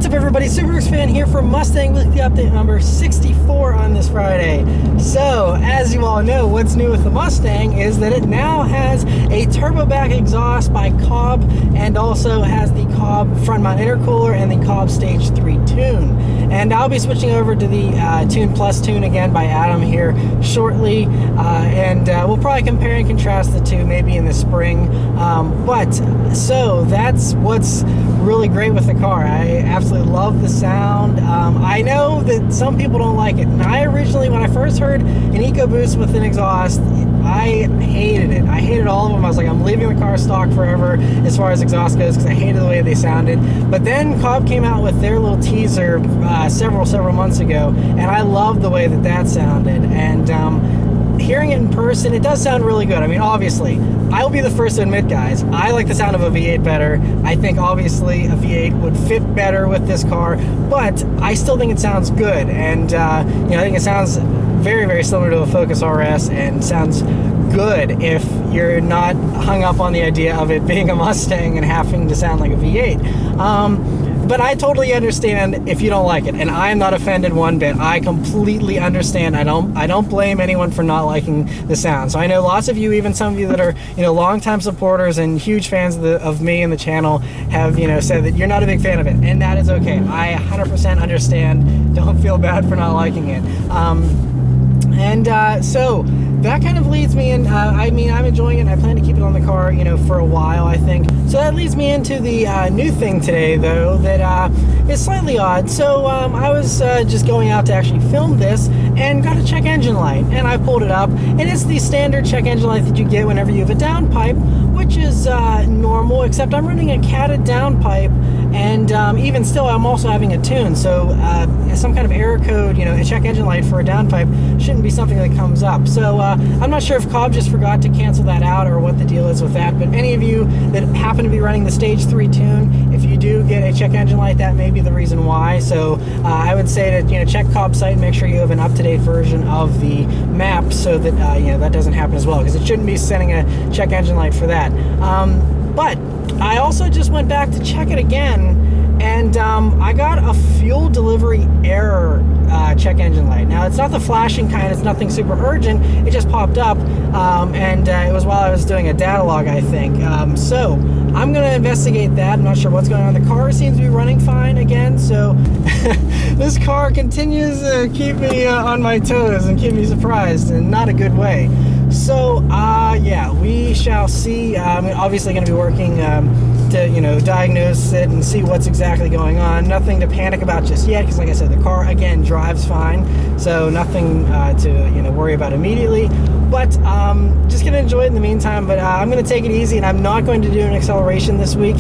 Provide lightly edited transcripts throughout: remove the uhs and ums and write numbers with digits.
What's up, everybody? Superworks fan here for Mustang with the update number 64 on this Friday. So, as you all know, what's new with the Mustang is that it now has a turbo back exhaust by Cobb and also has the Cobb front mount intercooler and the Cobb Stage 3 tune. And I'll be switching over to the Tune Plus tune again by Adam here shortly, and we'll probably compare and contrast the two maybe in the spring. So that's what's really great with the car. I absolutely love the sound. I know that some people don't like it, and I originally, when I first heard an EcoBoost with an exhaust, I hated it. I hated all of them. I was like, I'm leaving the car stock forever as far as exhaust goes because I hated the way they sounded. But then Cobb came out with their little teaser several months ago, and I loved the way that sounded. And hearing it in person, it does sound really good. I mean, obviously, I'll be the first to admit, guys, I like the sound of a V8 better. I think, obviously, a V8 would fit better with this car, but I still think it sounds good. And, I think it sounds very, very similar to a Focus RS and sounds good if you're not hung up on the idea of it being a Mustang and having to sound like a V8. But I totally understand if you don't like it, and I'm not offended one bit. I completely understand. I don't blame anyone for not liking the sound. So I know lots of you, even some of you that are longtime supporters and huge fans of me and the channel, have said that you're not a big fan of it, and that is okay. I 100% understand. Don't feel bad for not liking it. So that kind of leads me in. I'm enjoying it, and I plan to keep it on the car, for a while, I think. So that leads me into the new thing today, though, that is slightly odd. So I was just going out to actually film this and got a check engine light, and I pulled it up, and it's the standard check engine light that you get whenever you have a downpipe, which is normal, except I'm running a catted downpipe, and even still, I'm also having a tune. So some kind of error code, a check engine light for a downpipe shouldn't be something that comes up. So I'm not sure if Cobb just forgot to cancel that out or what the deal is with that, but any of you that happen to be running the Stage 3 tune, if you do get a check engine light, that may be the reason why. So I would say that, check Cobb's site and make sure you have an up-to-date version of the map so that, that doesn't happen as well, because it shouldn't be sending a check engine light for that. But I also just went back to check it again, and I got a fuel delivery error check engine light. Now, it's not the flashing kind, it's nothing super urgent, it just popped up, and it was while I was doing a data log, I think. So I'm going to investigate that. I'm not sure what's going on. The car seems to be running fine again, so this car continues to keep me on my toes and keep me surprised in not a good way. So, yeah, we shall see. I'm obviously going to be working to, diagnose it and see what's exactly going on. Nothing to panic about just yet, because like I said, the car, again, drives fine. So nothing to, worry about immediately. But just going to enjoy it in the meantime. But I'm going to take it easy, and I'm not going to do an acceleration this week,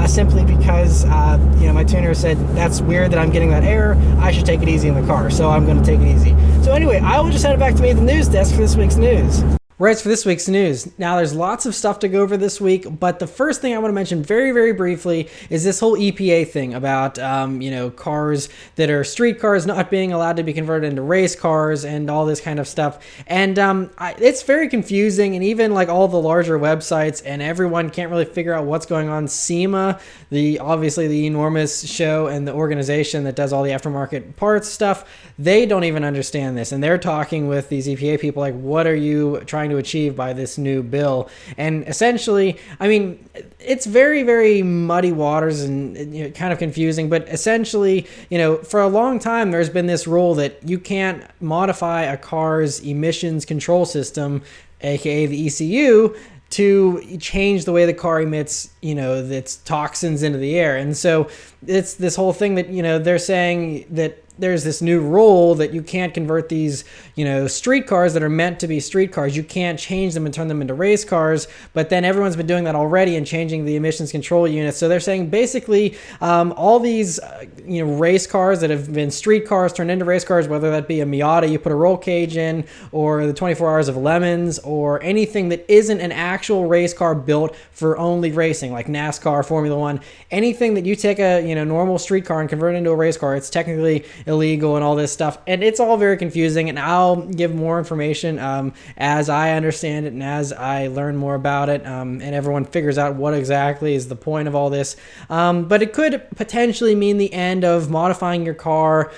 simply because, my tuner said that's weird that I'm getting that error. I should take it easy in the car. So I'm going to take it easy. So anyway, I will just head back to me at the news desk for this week's news. Right, for this week's news. Now, there's lots of stuff to go over this week, but the first thing I want to mention very, very briefly is this whole EPA thing about, cars that are street cars not being allowed to be converted into race cars and all this kind of stuff. And it's very confusing, and even like all the larger websites and everyone can't really figure out what's going on. SEMA, obviously the enormous show and the organization that does all the aftermarket parts stuff, they don't even understand this, and they're talking with these EPA people like, what are you trying to achieve by this new bill? And essentially, it's very, very muddy waters and kind of confusing, but essentially, for a long time there's been this rule that you can't modify a car's emissions control system, aka the ECU, to change the way the car emits, its toxins into the air. And so it's this whole thing that, they're saying that there's this new rule that you can't convert these, street cars that are meant to be street cars. You can't change them and turn them into race cars. But then everyone's been doing that already and changing the emissions control units. So they're saying basically all these, race cars that have been street cars turned into race cars, whether that be a Miata you put a roll cage in, or the 24 Hours of Lemons, or anything that isn't an actual race car built for only racing, like NASCAR, Formula One, anything that you take a normal street car and convert it into a race car, it's technically illegal and all this stuff. And it's all very confusing, and I'll give more information as I understand it and as I learn more about it, and everyone figures out what exactly is the point of all this. But it could potentially mean the end of modifying your car,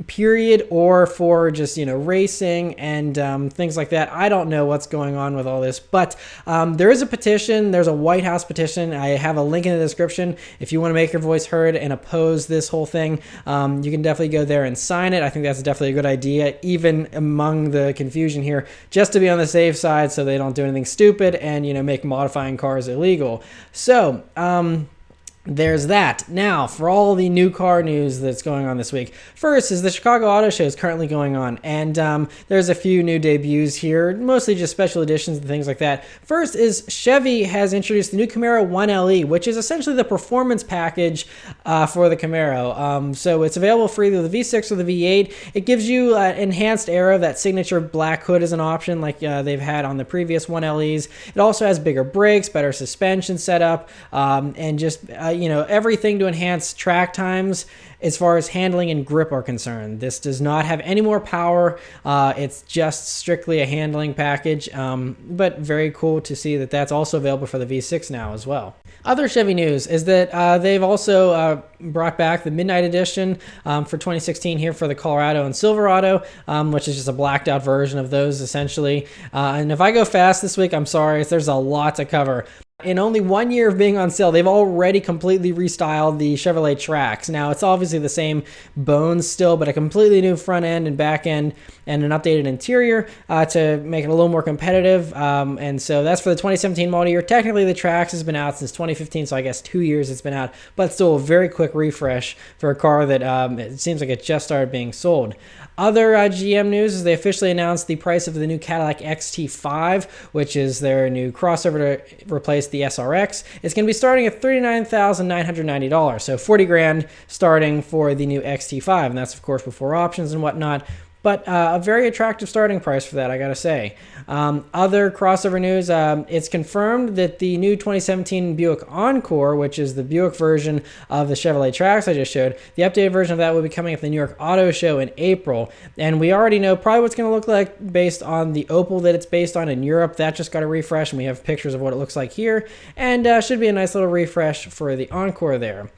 period, or for just racing and things like that. I don't know what's going on with all this, but there is a petition. There's a White House petition. I have a link in the description if you want to make your voice heard and oppose this whole thing. You can definitely go there and sign it. I think that's definitely a good idea, even among the confusion here, just to be on the safe side so they don't do anything stupid and make modifying cars illegal. So there's that. Now, for all the new car news that's going on this week. First is the Chicago Auto Show is currently going on, and there's a few new debuts here, mostly just special editions and things like that. First is Chevy has introduced the new Camaro 1LE, which is essentially the performance package for the Camaro. So it's available for either the V6 or the V8. It gives you enhanced aero. That signature black hood is an option like they've had on the previous 1LEs. It also has bigger brakes, better suspension setup, and just everything to enhance track times as far as handling and grip are concerned. This does not have any more power. It's just strictly a handling package, but very cool to see that that's also available for the V6 now as well. Other Chevy news is that they've also brought back the Midnight Edition for 2016 here for the Colorado and Silverado, which is just a blacked out version of those essentially. And if I go fast this week, I'm sorry, there's a lot to cover. In only 1 year of being on sale, they've already completely restyled the Chevrolet Trax. Now, it's obviously the same bones still, but a completely new front end and back end and an updated interior to make it a little more competitive. And so that's for the 2017 model year. Technically, the Trax has been out since 2015, so I guess 2 years it's been out, but still a very quick refresh for a car that it seems like it just started being sold. Other GM news is they officially announced the price of the new Cadillac XT5, which is their new crossover to replace the SRX. It's going to be starting at $39,990, so $40,000 starting for the new XT5, and that's of course before options and whatnot. But a very attractive starting price for that, I gotta say. Other crossover news, it's confirmed that the new 2017 Buick Encore, which is the Buick version of the Chevrolet Trax I just showed, the updated version of that will be coming at the New York Auto Show in April. And we already know probably what it's gonna look like based on the Opel that it's based on in Europe. That just got a refresh, and we have pictures of what it looks like here. And should be a nice little refresh for the Encore there.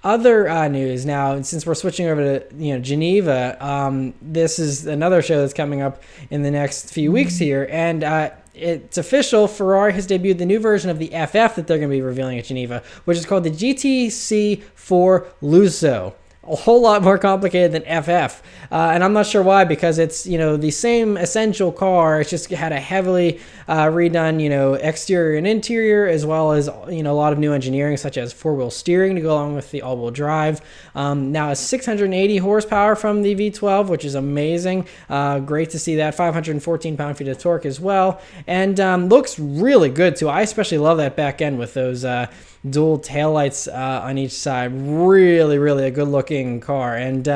Other news now, since we're switching over to Geneva, this is another show that's coming up in the next few weeks here, and it's official. Ferrari has debuted the new version of the FF that they're going to be revealing at Geneva, which is called the GTC4 Lusso. A whole lot more complicated than FF, and I'm not sure why, because it's the same essential car. It's just had a heavily redone exterior and interior, as well as a lot of new engineering such as four-wheel steering to go along with the all-wheel drive. Now it's 680 horsepower from the V12, which is amazing. Great to see that. 514 pound-feet of torque as well, and looks really good too. I especially love that back end with those dual taillights on each side. Really a good looking car. And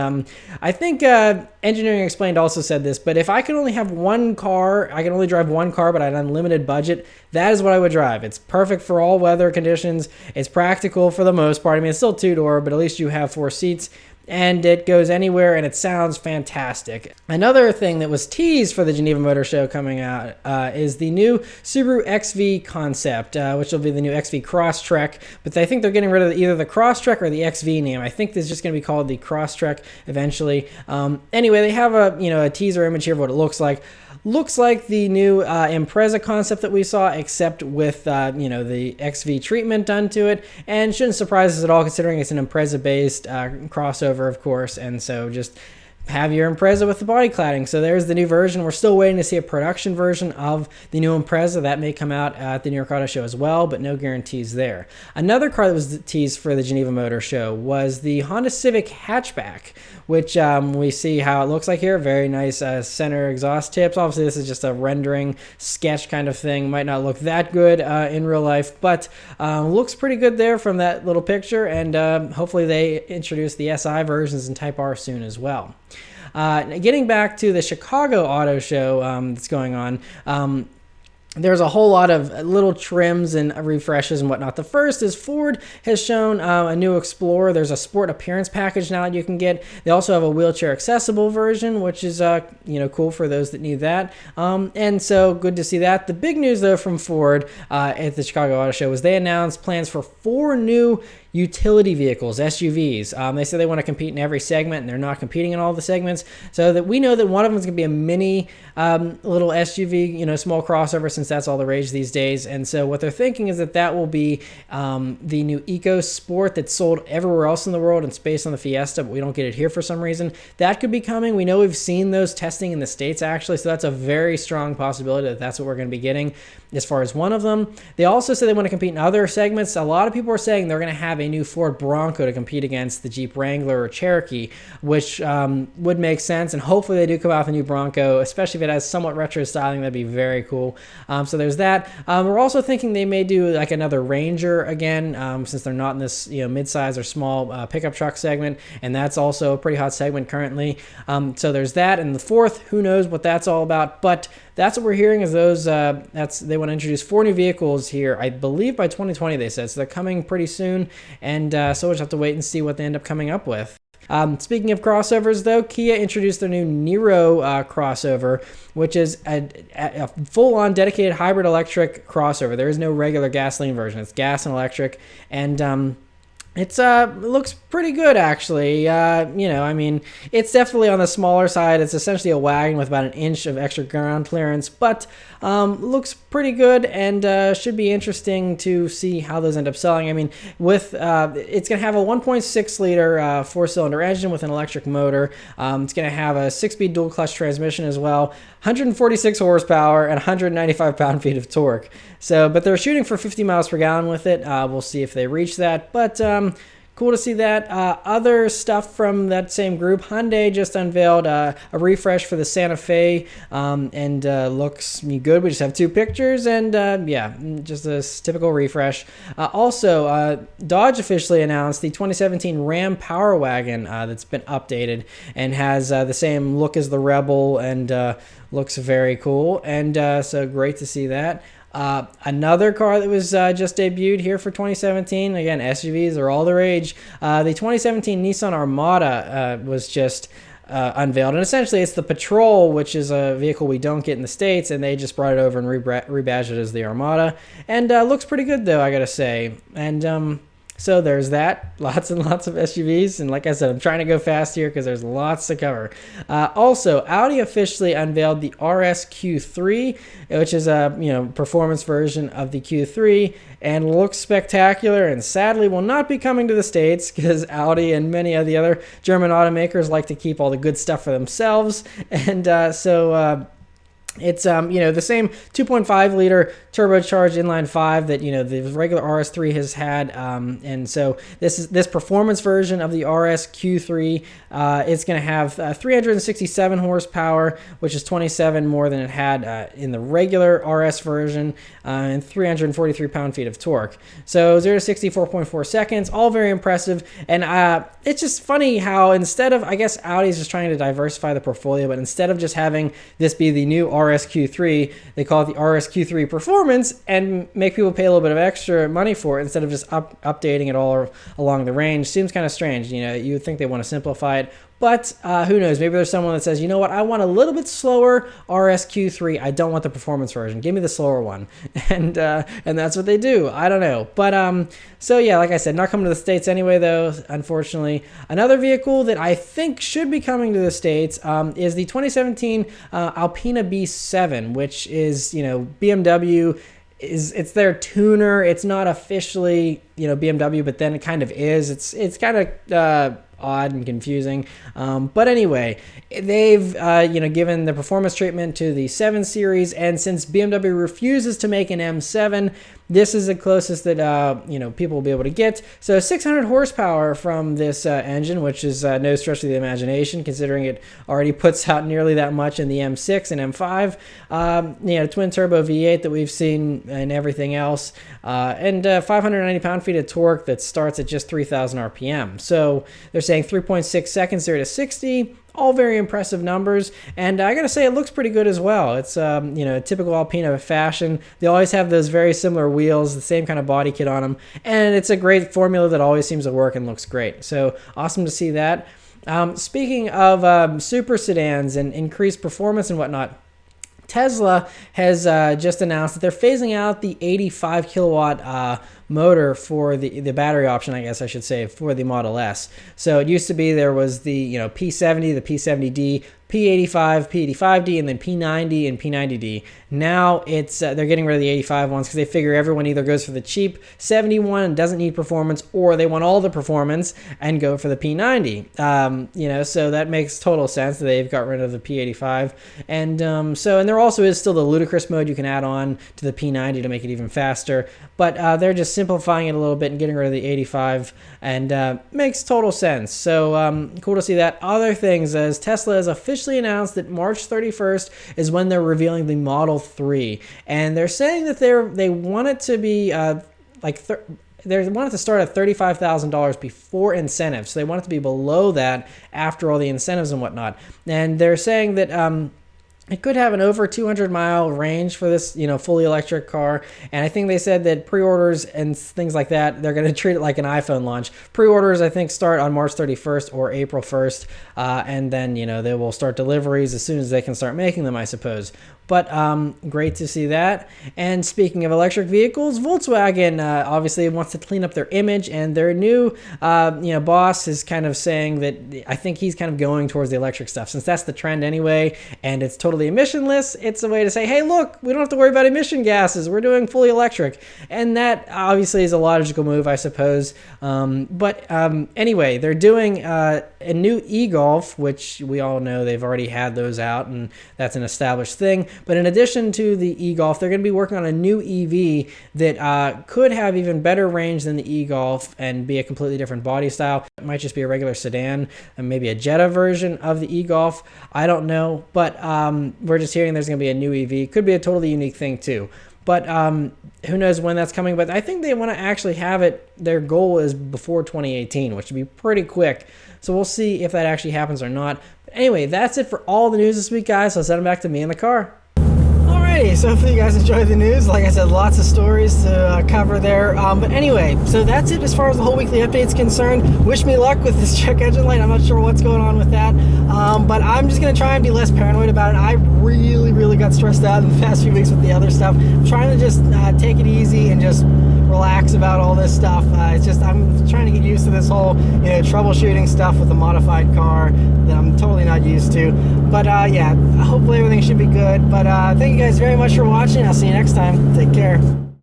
I think Engineering Explained also said this, but if I could only have one car, I can only drive one car, but I had an unlimited budget, that is what I would drive. It's perfect for all weather conditions. It's practical for the most part. I mean, it's still two-door, but at least you have 4 seats. And it goes anywhere, and it sounds fantastic. Another thing that was teased for the Geneva Motor Show coming out is the new Subaru XV concept, which will be the new XV Crosstrek. But I think they're getting rid of either the Crosstrek or the XV name. I think this is just going to be called the Crosstrek eventually. Anyway, they have a teaser image here of what it looks like. Looks like the new Impreza concept that we saw, except with the XV treatment done to it, and shouldn't surprise us at all considering it's an Impreza-based crossover, of course, and so just have your Impreza with the body cladding. So there's the new version. We're still waiting to see a production version of the new Impreza. That may come out at the New York Auto Show as well, but no guarantees there. Another car that was teased for the Geneva Motor Show was the Honda Civic hatchback, which we see how it looks like here. Very nice center exhaust tips. Obviously, this is just a rendering sketch kind of thing. Might not look that good in real life, but looks pretty good there from that little picture, and hopefully they introduce the SI versions in Type R soon as well. Getting back to the Chicago Auto Show that's going on, there's a whole lot of little trims and refreshes and whatnot. The first is Ford has shown a new Explorer. There's a sport appearance package now that you can get. They also have a wheelchair accessible version, which is cool for those that need that. And so good to see that. The big news though from Ford at the Chicago Auto Show was they announced plans for 4 new utility vehicles, SUVs. They said they want to compete in every segment, and they're not competing in all the segments. So that we know that one of them is going to be a mini little SUV, small crossover, since that's all the rage these days. And so what they're thinking is that will be the new Eco Sport that's sold everywhere else in the world. It's based on the Fiesta, but we don't get it here for some reason. That could be coming. We know we've seen those testing in the States actually, so that's a very strong possibility that that's what we're going to be getting as far as one of them. They also say they want to compete in other segments. A lot of people are saying they're going to have a new Ford Bronco to compete against the Jeep Wrangler or Cherokee, which would make sense. And hopefully they do come out with a new Bronco, especially if it has somewhat retro styling. That'd be very cool. So there's that. We're also thinking they may do like another Ranger again, since they're not in this mid-size or small pickup truck segment, and that's also a pretty hot segment currently. So there's that. And the fourth, who knows what that's all about, but that's what we're hearing is those. They want to introduce 4 new vehicles here, I believe by 2020 they said. So they're coming pretty soon, and so we'll just have to wait and see what they end up coming up with. Speaking of crossovers, though, Kia introduced their new Niro crossover, which is a full-on dedicated hybrid electric crossover. There is no regular gasoline version; it's gas and electric, and it looks pretty good, actually. It's definitely on the smaller side. It's essentially a wagon with about an inch of extra ground clearance, but looks pretty good, and should be interesting to see how those end up selling. It's going to have a 1.6 liter 4-cylinder engine with an electric motor. It's going to have a 6-speed dual clutch transmission as well, 146 horsepower and 195 pound-feet of torque. But they're shooting for 50 miles per gallon with it. We'll see if they reach that, but cool to see that. Other stuff from that same group, Hyundai just unveiled a refresh for the Santa Fe, and looks good. We just have 2 pictures, and just a typical refresh. Also, Dodge officially announced the 2017 Ram Power Wagon that's been updated and has the same look as the Rebel, and looks very cool, and so great to see that. Another car that was just debuted here for 2017, again, SUVs are all the rage. The 2017 Nissan Armada was just unveiled, and essentially it's the Patrol, which is a vehicle we don't get in the States, and they just brought it over and rebadged it as the Armada, and looks pretty good though, I gotta say. And so there's that. Lots and lots of SUVs. And like I said, I'm trying to go fast here because there's lots to cover. Also, Audi officially unveiled the RS Q3, which is a performance version of the Q3, and looks spectacular, and sadly will not be coming to the States because Audi and many of the other German automakers like to keep all the good stuff for themselves. And it's the same 2.5 liter turbocharged inline 5 that the regular RS3 has had, and so this performance version of the RS Q3 is going to have 367 horsepower, which is 27 more than it had in the regular RS version, and 343 pound-feet of torque. So 0 to 60 4.4 seconds, all very impressive. And it's just funny how instead of, I guess Audi's just trying to diversify the portfolio, but instead of just having this be the new RS Q3, they call it the RS Q3 Performance and make people pay a little bit of extra money for it instead of just updating it all along the range. Seems kind of strange. You would think they want to simplify it, but who knows? Maybe there's someone that says, you know what, I want a little bit slower RS Q3. I don't want the performance version. Give me the slower one, and that's what they do. I don't know, but so yeah, like I said, not coming to the States anyway, though, unfortunately. Another vehicle that I think should be coming to the States is the 2017 Alpina B7, which is BMW. It's their tuner. It's not officially BMW, but then it kind of is. It's kind of odd and confusing, but anyway, they've given the performance treatment to the 7 Series, and since BMW refuses to make an M7, this is the closest that people will be able to get. So 600 horsepower from this engine, which is no stretch of the imagination, considering it already puts out nearly that much in the M6 and M5. Twin turbo V8 that we've seen and everything else, and 590 pound-feet of torque that starts at just 3,000 RPM. So they're saying 3.6 seconds 0 to 60. all very impressive numbers, and I gotta say it looks pretty good as well. It's typical Alpina fashion. They always have those very similar wheels, the same kind of body kit on them, and it's a great formula that always seems to work and looks great. So awesome to see that. Speaking of super sedans and increased performance and whatnot, Tesla has just announced that they're phasing out the 85 kilowatt motor for the battery option, I guess I should say, for the Model S. So it used to be there was the P70, the P70D, P85, P85D, and then P90 and P90D. Now it's they're getting rid of the 85 ones because they figure everyone either goes for the cheap 71 and doesn't need performance, or they want all the performance and go for the P90. So that makes total sense that they've got rid of the P85. And there also is still the ludicrous mode you can add on to the P90 to make it even faster. But they're just simplifying it a little bit and getting rid of the 85, and makes total sense. So cool to see that. Other things, as Tesla has officially announced that March 31st is when they're revealing the Model 3, and they're saying that they want it to be they want it to start at $35,000 before incentives. So they want it to be below that after all the incentives and whatnot. And they're saying that it could have an over 200-mile range for this, fully electric car. And I think they said that pre-orders and things like that, they're going to treat it like an iPhone launch. Pre-orders, I think, start on March 31st or April 1st. And then, they will start deliveries as soon as they can start making them, I suppose. But great to see that. And speaking of electric vehicles, Volkswagen obviously wants to clean up their image, and their new boss is kind of saying that I think he's kind of going towards the electric stuff, since that's the trend anyway, and it's totally emissionless. It's a way to say, hey, look, we don't have to worry about emission gases. We're doing fully electric. And that obviously is a logical move, I suppose. Anyway, they're doing a new e-Golf, which we all know they've already had those out, and that's an established thing. But in addition to the e-Golf, they're going to be working on a new EV that could have even better range than the e-Golf and be a completely different body style. It might just be a regular sedan and maybe a Jetta version of the e-Golf. I don't know, but we're just hearing there's going to be a new EV. Could be a totally unique thing too. But who knows when that's coming. But I think they want to actually have it. Their goal is before 2018, which would be pretty quick. So we'll see if that actually happens or not. But anyway, that's it for all the news this week, guys. So I'll send them back to me in the car. Alrighty, so hopefully you guys enjoyed the news. Like I said, lots of stories to cover there. But anyway, so that's it as far as the whole weekly update's concerned. Wish me luck with this check engine light. I'm not sure what's going on with that. But I'm just going to try and be less paranoid about it. I really got stressed out in the past few weeks with the other stuff. I'm trying to just take it easy and just relax about all this stuff. It's just I'm trying to get used to this whole troubleshooting stuff with a modified car that I'm totally not used to. But yeah, hopefully everything should be good. But thank you guys very much for watching. I'll see you next time. Take care.